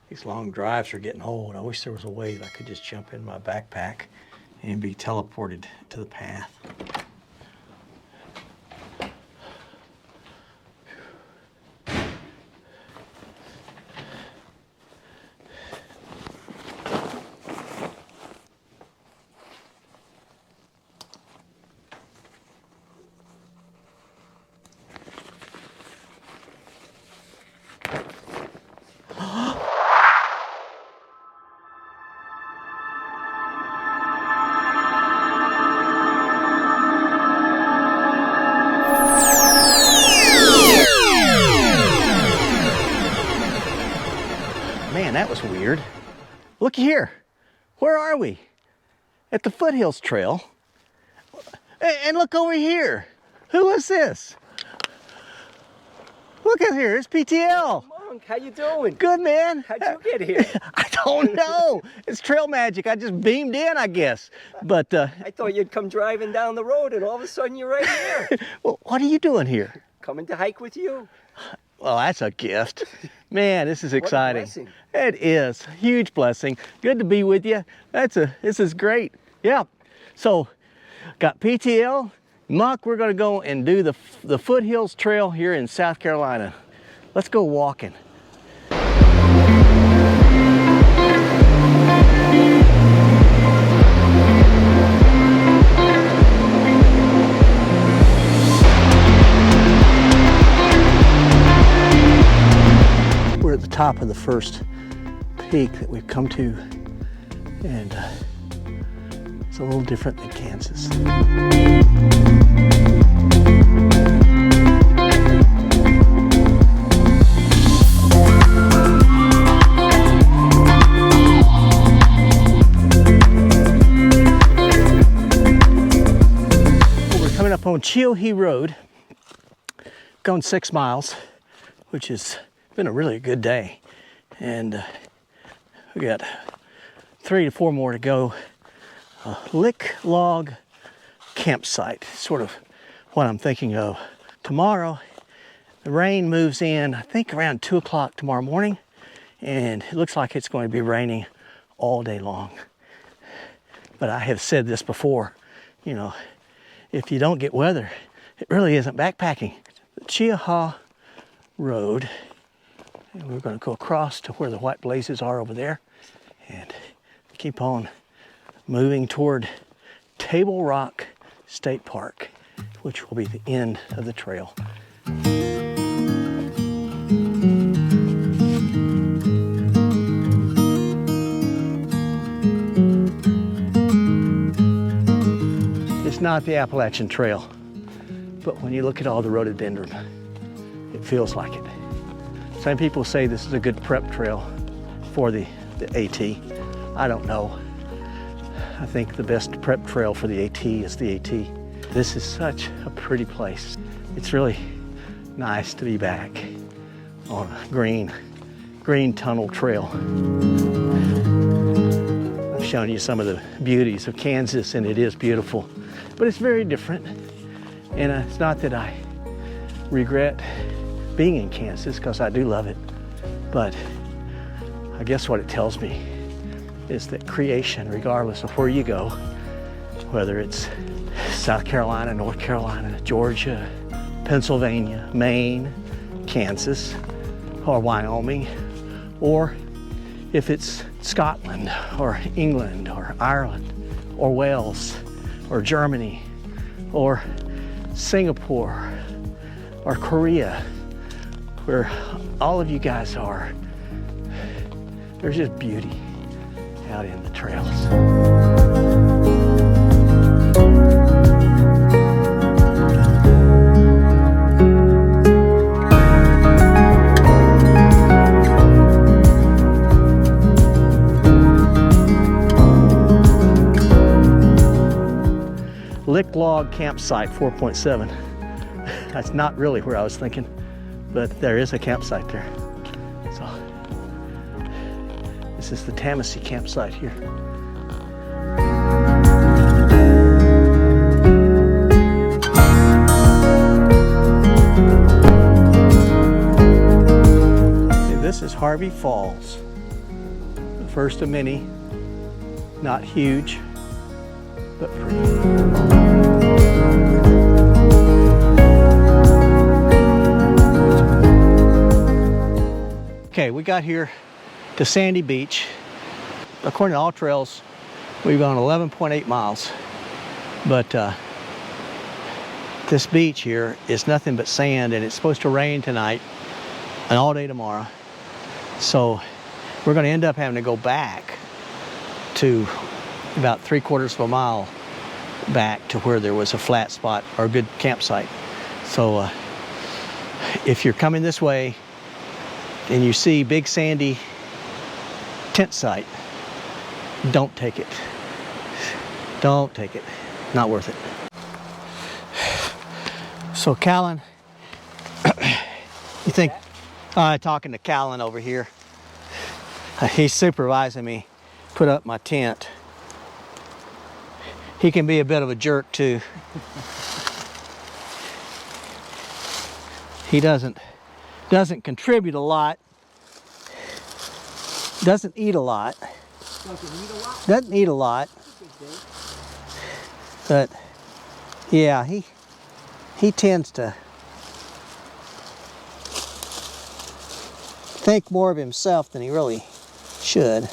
These long drives are getting old. I wish there was a way that I could just jump in my backpack and be teleported to the path. Man, that was weird. Looky here. Where are we? At the Foothills Trail. And look over here. Who is this? Look at here, it's PTL. Monk, how you doing? Good, man. How'd you get here? I don't know. It's trail magic. I just beamed in, I guess. But I thought you'd come driving down the road and all of a sudden you're right here. well, what are you doing here? Coming to hike with you. Well, that's a gift. Man, this is exciting. What a blessing. It is. Huge blessing. Good to be with you. This is great. Yeah. So, got PTL. Muck, we're going to go and do the Foothills Trail here in South Carolina. Let's go walking. We're at the top of the first peak that we've come to, and it's a little different than Kansas. Up on Chilhee Road, going 6 miles, which has been a really good day, and we got 3 to 4 more to go. Lick Log Campsite, sort of what I'm thinking of. Tomorrow, the rain moves in, I think around 2 o'clock tomorrow morning, and it looks like it's going to be raining all day long. But I have said this before, you know, if you don't get weather, it really isn't backpacking. The Chilhee Road, and we're going to go across to where the white blazes are over there and keep on moving toward Table Rock State Park, which will be the end of the trail. It's not the Appalachian Trail, but when you look at all the rhododendron, it feels like it. Some people say this is a good prep trail for the AT. I don't know. I think the best prep trail for the AT is the AT. This is such a pretty place. It's really nice to be back on a green tunnel trail. I've shown you some of the beauties of Kansas, and it is beautiful. But it's very different, and it's not that I regret being in Kansas, because I do love it, but I guess what it tells me is that creation, regardless of where you go, whether it's South Carolina, North Carolina, Georgia, Pennsylvania, Maine, Kansas, or Wyoming, or if it's Scotland, or England, or Ireland, or Wales, or Germany, or Singapore, or Korea, where all of you guys are, there's just beauty out in the trails. Lick Log Campsite 4.7. That's not really where I was thinking, but there is a campsite there. So this is the Tamassee campsite here. This is Harvey Falls. first of many. Not huge, but pretty. Okay, we got here to Sandy Beach. According to all trails, we've gone 11.8 miles. But this beach here is nothing but sand, and it's supposed to rain tonight and all day tomorrow. So we're going to end up having to go back to about 3/4 of a mile back to where there was a flat spot or a good campsite. So if you're coming this way and you see big sandy tent site, don't take it. Don't take it. Not worth it. So Callan, you think, talking to Callan over here, he's supervising me put up my tent. He can be a bit of a jerk too. He doesn't contribute a lot. Doesn't eat a lot. Doesn't eat a lot. But yeah, he tends to think more of himself than he really should.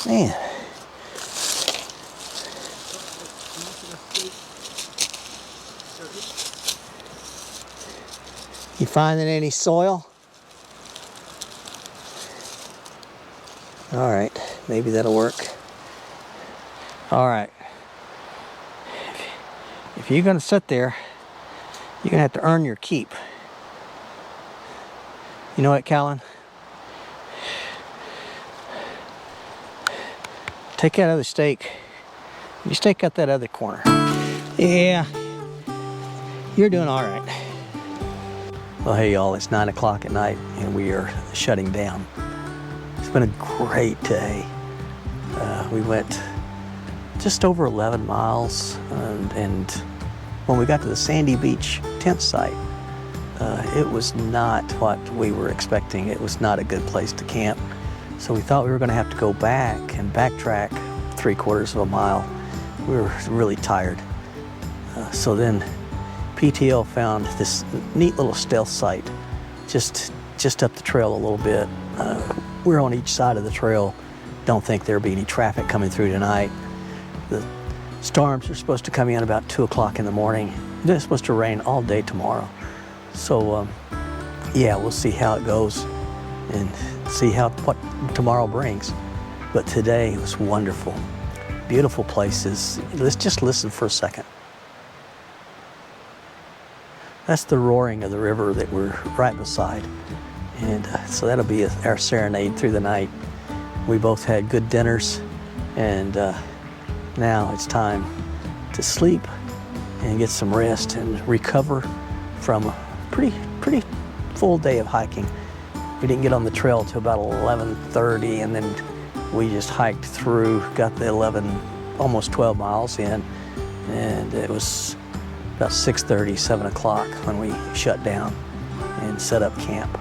Man. You finding any soil? All right, maybe that'll work. All right. If you're gonna sit there, you're gonna have to earn your keep. You know what, Callan? Take that other stake. You stake out that other corner. Yeah, you're doing all right. Well, hey y'all, it's 9 o'clock at night and we are shutting down. It's been a great day. We went just over 11 miles and when we got to the Sandy Beach tent site, it was not what we were expecting. It was not a good place to camp. So we thought we were gonna have to go back and backtrack 3/4 of a mile. We were really tired. So then PTO found this neat little stealth site just up the trail a little bit. We're on each side of the trail. Don't think there'll be any traffic coming through tonight. The storms are supposed to come in about 2 o'clock in the morning. Then it's supposed to rain all day tomorrow. So yeah, we'll see how it goes and see what tomorrow brings. But today was wonderful. Beautiful places. Let's just listen for a second. That's the roaring of the river that we're right beside. And so that'll be our serenade through the night. We both had good dinners, and now it's time to sleep and get some rest and recover from a pretty full day of hiking. We didn't get on the trail until about 11:30, and then we just hiked through, got the almost 12 miles in, and it was about 6:30, 7 o'clock when we shut down and set up camp.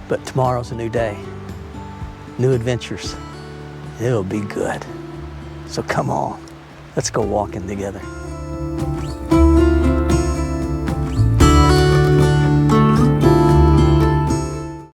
But tomorrow's a new day, new adventures. It'll be good. So come on, let's go walking together.